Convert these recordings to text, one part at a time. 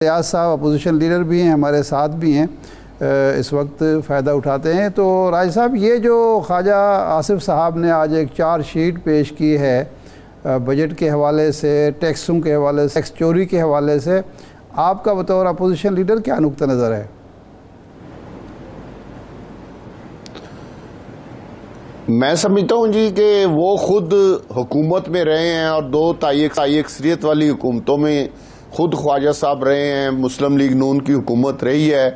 रियाज साहब opposition leader भी हैं, हमारे साथ भी हैं, इस वक्त फ़ायदा उठाते हैं। तो राज साहब, ये जो ख्वाजा आसिफ साहब ने आज एक चार्जशीट पेश की है बजट के हवाले से, टैक्सों के हवाले से, टैक्स चोरी के हवाले से, आपका बतौर अपोजिशन लीडर क्या नुक्ता नज़र है? मैं समझता हूँ जी कि वो खुद हुकूमत में रहे हैं और दो ताई अक्सरियत वाली हुकूमतों में खुद ख्वाजा साहब रहे हैं, मुस्लिम लीग नून की हुकूमत रही है।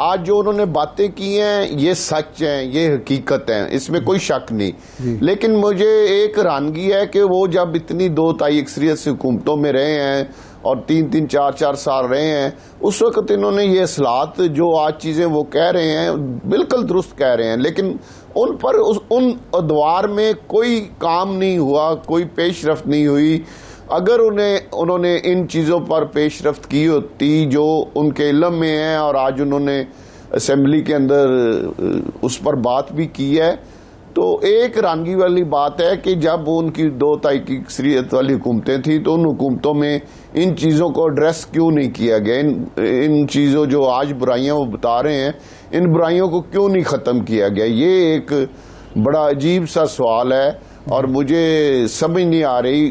आज जो उन्होंने बातें की हैं ये सच हैं, ये हकीकत है, इसमें कोई शक नहीं। लेकिन मुझे एक हैरानगी है कि वो जब इतनी दो ताई अक्सरियत से हुकूमतों में रहे हैं और 3-3, 4-4 साल रहे हैं, उस वक्त इन्होंने ये असलात जो आज चीजें वो कह रहे हैं बिल्कुल दुरुस्त कह रहे हैं, लेकिन उन पर उन अदवार में कोई काम नहीं हुआ, कोई पेशरफ्त नहीं हुई। अगर उन्होंने इन चीज़ों पर पेशरफ्त की होती जो उनके इल्म में है और आज उन्होंने असेंबली के अंदर उस पर बात भी की है, तो एक हैरानगी वाली बात है कि जब उनकी दो ताई की अक्सरियत वाली हुकूमतें थी तो उन हुकूमतों में इन चीज़ों को एड्रेस क्यों नहीं किया गया। इन चीज़ों जो आज बुराइयां वो बता रहे हैं, इन बुराइयों को क्यों नहीं ख़त्म किया गया, ये एक बड़ा अजीब सा सवाल है। और मुझे समझ नहीं आ रही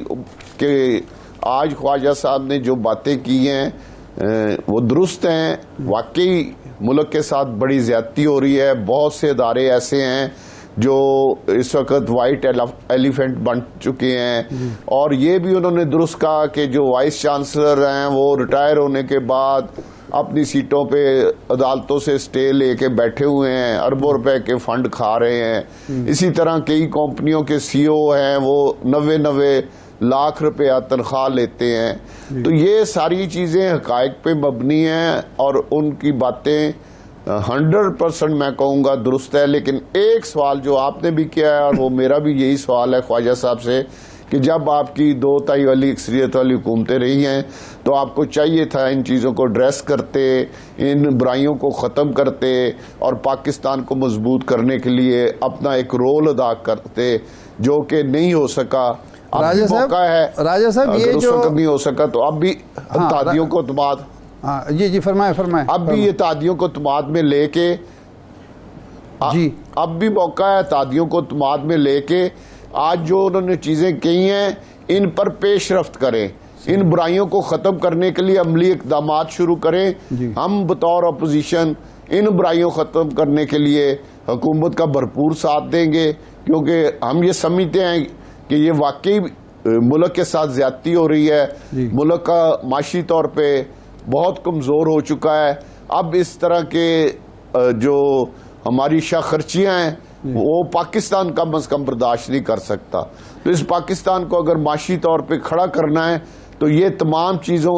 कि आज ख्वाजा साहब ने जो बातें की हैं वो दुरुस्त हैं। वाकई मुल्क के साथ बड़ी ज्यादती हो रही है। बहुत से इदारे ऐसे हैं जो इस वक्त वाइट एलिफेंट बन चुके हैं, और ये भी उन्होंने दुरुस्त कहा कि जो वाइस चांसलर हैं वो रिटायर होने के बाद अपनी सीटों पे अदालतों से स्टे लेके बैठे हुए हैं, अरबों रुपए के फंड खा रहे हैं। इसी तरह कई कंपनियों के सीईओ हैं वो 90 लाख रुपया तनख्वाह लेते हैं। तो ये सारी चीजें हकायक पे मबनी हैं और उनकी बातें 100% मैं कहूँगा दुरुस्त है। लेकिन एक सवाल जो आपने भी किया है और वो मेरा भी यही सवाल है ख्वाजा साहब से कि जब आपकी दो ताई वाली अक्सरियत वाली हुकूमतें रही हैं तो आपको चाहिए था इन चीज़ों को एड्रेस करते, इन बुराइयों को ख़त्म करते और पाकिस्तान को मजबूत करने के लिए अपना एक रोल अदा करते, जो कि नहीं हो सका। राजा साहब ये जो नहीं हो सका तो अब भी तादियों को तमाद, जी फरमाएं। अब भी ये तादियों को तमाद में लेके जी अब भी मौका है तादियों को तमाद में लेके आज जो उन्होंने चीजें कही हैं इन पर पेशरफ्त करें, इन बुराइयों को खत्म करने के लिए अमली इकदाम शुरू करें। हम बतौर अपोजिशन इन बुराइयों को खत्म करने के लिए हुकूमत का भरपूर साथ देंगे, क्योंकि हम ये समझते हैं कि ये वाकई मुल्क के साथ ज्यादती हो रही है। मुल्क का माशी तौर पे बहुत कमजोर हो चुका है। अब इस तरह के जो हमारी शाह खर्चियां हैं वो पाकिस्तान कम अज कम बर्दाश्त नहीं कर सकता। तो इस पाकिस्तान को अगर माशी तौर पे खड़ा करना है तो ये तमाम चीजों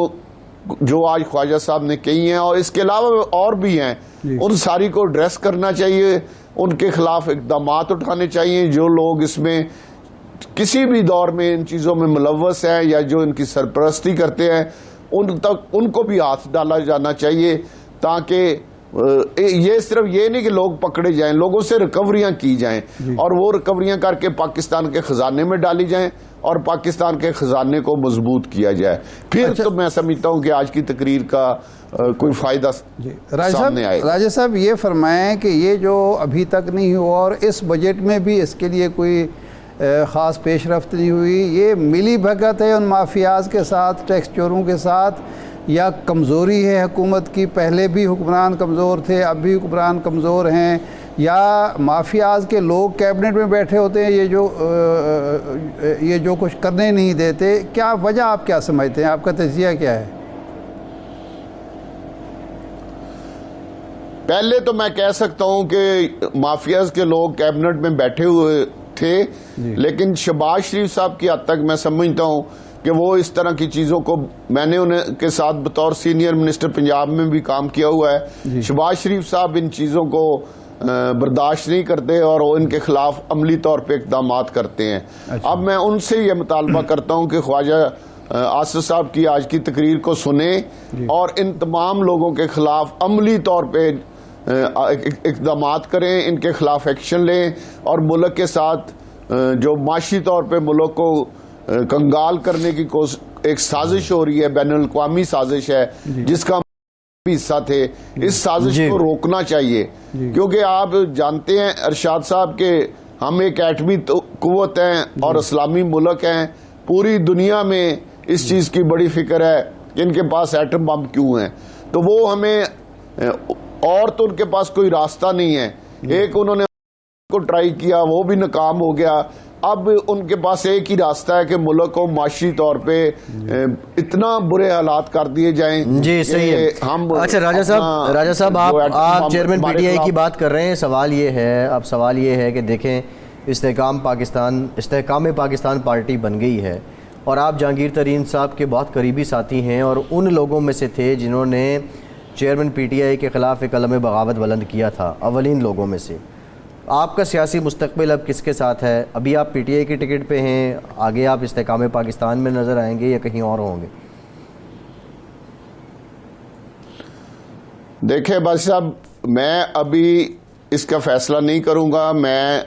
जो आज ख्वाजा साहब ने कही हैं और इसके अलावा और भी हैं, उन सारी को एड्रेस करना चाहिए। उनके खिलाफ इकदाम उठाने चाहिए। जो लोग इसमें किसी भी दौर में इन चीजों में मुलव्वस हैं या जो इनकी सरपरस्ती करते हैं उन तक उनको भी हाथ डाला जाना चाहिए, ताकि ये सिर्फ ये नहीं कि लोग पकड़े जाएं, लोगों से रिकवरियां की जाएं और वो रिकवरियां करके पाकिस्तान के खजाने में डाली जाएं और पाकिस्तान के खजाने को मजबूत किया जाए। फिर तो मैं समझता हूं कि आज की तकरीर का कोई फायदा सामने आएगा। राजा साहब ये फरमाएं कि ये जो अभी तक नहीं हुआ और इस बजट में भी इसके लिए कोई ख़ास पेशरफ्त नहीं हुई, ये मिली भगत है उन माफियाज के साथ, टैक्स चोरों के साथ, या कमज़ोरी है हुकूमत की? पहले भी हुक्मरान कमज़ोर थे, अब भी हुक्मरान कमज़ोर हैं, या माफियाज के लोग कैबिनेट में बैठे होते हैं ये जो कुछ करने नहीं देते? क्या वजह आप क्या समझते हैं, आपका तजिया क्या है? पहले तो मैं कह सकता हूं कि माफियाज के लोग कैबिनेट में बैठे हुए थे, लेकिन शहबाज शरीफ साहब की हद तक मैं समझता हूं कि वो इस तरह की चीजों को, मैंने उनके साथ बतौर सीनियर मिनिस्टर पंजाब में भी काम किया हुआ है, शहबाज शरीफ साहब इन चीजों को बर्दाश्त नहीं करते और वो इनके खिलाफ अमली तौर पे इकदाम करते हैं। अब मैं उनसे ये मुतालबा करता हूं कि ख्वाजा आसिफ साहब की आज की तकरीर को सुने और इन तमाम लोगों के खिलाफ अमली तौर पे इकदाम करें, इनके खिलाफ एक्शन लें और मुल्क के साथ जो माशी तौर पे मुल्क को कंगाल करने की एक साजिश हो रही है, बैनुल अक़वामी साजिश है जिसका भी हिस्सा थे। इस साजिश को रोकना चाहिए, क्योंकि आप जानते हैं अरशाद साहब के हम एक एटमी कुव्वत हैं और इस्लामी मुल्क हैं। पूरी दुनिया में इस चीज की बड़ी फिक्र है कि इनके पास एटम बम क्यों है, तो वो हमें, और तो उनके पास कोई रास्ता नहीं है। एक उन्होंने को ट्राई किया, वो भी नाकाम हो गया। अब उनके पास एक ही रास्ता है कि मुल्क को माशी तौर पे इतना बुरे हालात कर दिए जाएं। जी सही है। हम अच्छा राजा साहब आप चेयरमैन पीटीआई की बात कर रहे हैं। सवाल ये है कि देखें, इस्तेहकाम पाकिस्तान पार्टी बन गई है और आप जहांगीर तरीन साहब के बहुत करीबी साथी हैं और उन लोगों में से थे जिन्होंने चेयरमैन पीटीआई के ख़िलाफ़ एक अलम बगावत बुलंद किया था, अवलीन लोगों में से। आपका सियासी मुस्तकबिल अब किसके साथ है? अभी आप पीटीआई की टिकट पे हैं, आगे आप इस्तेहकाम पाकिस्तान में नज़र आएंगे या कहीं और होंगे? देखें बस साहब, मैं अभी इसका फैसला नहीं करूंगा। मैं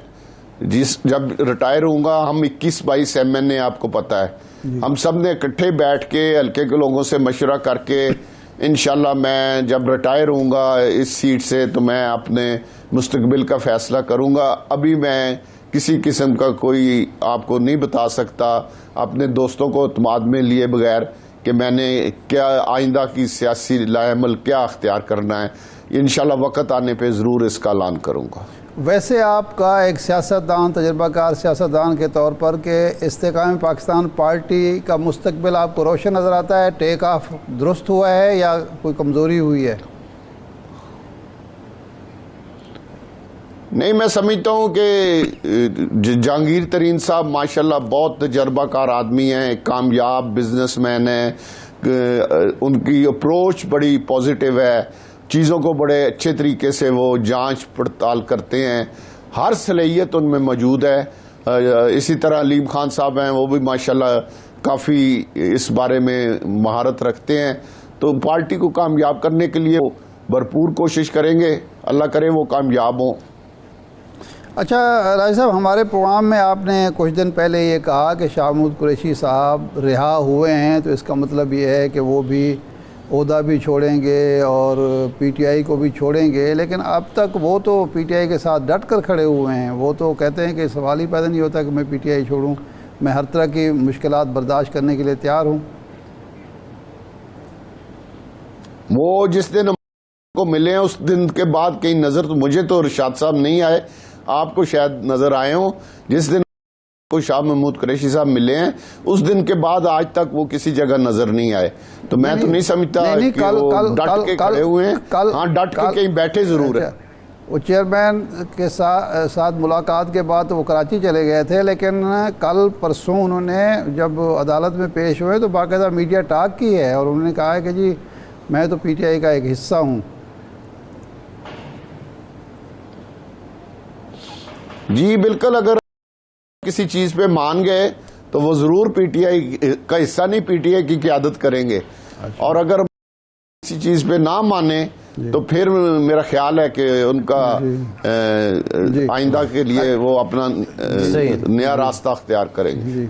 जब रिटायर होऊंगा, हम 21-22 एमएनए आपको पता है, हम सब ने इकट्ठे बैठ के हल्के के लोगों से मशवरा करके इंशाल्लाह मैं जब रिटायर होऊंगा इस सीट से तो मैं अपने मुस्तकबिल का फैसला करूंगा। अभी मैं किसी किस्म का कोई आपको नहीं बता सकता, अपने दोस्तों को इत्मीनान में लिए बगैर, कि मैंने क्या आइंदा की सियासी लाएमल क्या अख्तियार करना है। इंशाल्लाह वक़्त आने पे ज़रूर इसका ऐलान करूंगा। वैसे आपका एक सियासतदान, तजर्बाकार सियासतदान के तौर पर कि इस्तेहकाम पाकिस्तान पार्टी का मुस्तकबिल आपको रोशन नज़र आता है? टेक ऑफ दुरुस्त हुआ है या कोई कमज़ोरी हुई है? नहीं, मैं समझता हूँ कि जहांगीर तरीन साहब माशाल्लाह बहुत तजर्बाकार आदमी हैं, एक कामयाब बिजनेसमैन हैं। उनकी अप्रोच बड़ी पॉजिटिव है, चीज़ों को बड़े अच्छे तरीके से वो जांच पड़ताल करते हैं, हर सलाहियत उनमें मौजूद है। इसी तरह अलीम खान साहब हैं, वो भी माशाल्लाह काफ़ी इस बारे में महारत रखते हैं। तो पार्टी को कामयाब करने के लिए भरपूर कोशिश करेंगे, अल्लाह करे वो कामयाब हों। अच्छा राजा साहब, हमारे प्रोग्राम में आपने कुछ दिन पहले ये कहा कि शाह महमूद कुरैशी साहब रिहा हुए हैं, तो इसका मतलब ये है कि वो भी ओहदा भी छोड़ेंगे और पीटीआई को भी छोड़ेंगे। लेकिन अब तक वो तो पीटीआई के साथ डट कर खड़े हुए हैं। वो तो कहते हैं कि सवाल ही पैदा नहीं होता कि मैं पीटीआई छोड़ूं, मैं हर तरह की मुश्किलात बर्दाश्त करने के लिए तैयार हूं। वो जिस दिन को मिले हैं उस दिन के बाद कहीं नज़र, तो मुझे तो इरशाद साहब नहीं आए, आपको शायद नज़र आए हों। जिस दिन को शाह महमूद कुरैशी साहब मिले हैं उस दिन के बाद आज तक वो किसी जगह नजर नहीं आए। तो मैं तो नहीं समझता कि वो डट के खड़े हुए हैं। हाँ, डट के कहीं बैठे जरूर है। वो चेयरमैन के साथ मुलाकात के बाद तो वो कराची चले गए थे, लेकिन कल परसों उन्होंने जब अदालत में पेश हुए तो बाकायदा मीडिया टॉक की है और उन्होंने कहा है कि जी मैं तो पीटीआई का एक हिस्सा हूँ। जी बिल्कुल, अगर किसी चीज पे मान गए तो वो जरूर पीटीआई का हिस्सा नहीं, पीटीआई की क़यादत करेंगे। और अगर किसी चीज पे ना माने तो फिर मेरा ख्याल है कि उनका आइंदा के लिए वो अपना नया रास्ता अख्तियार करेंगे।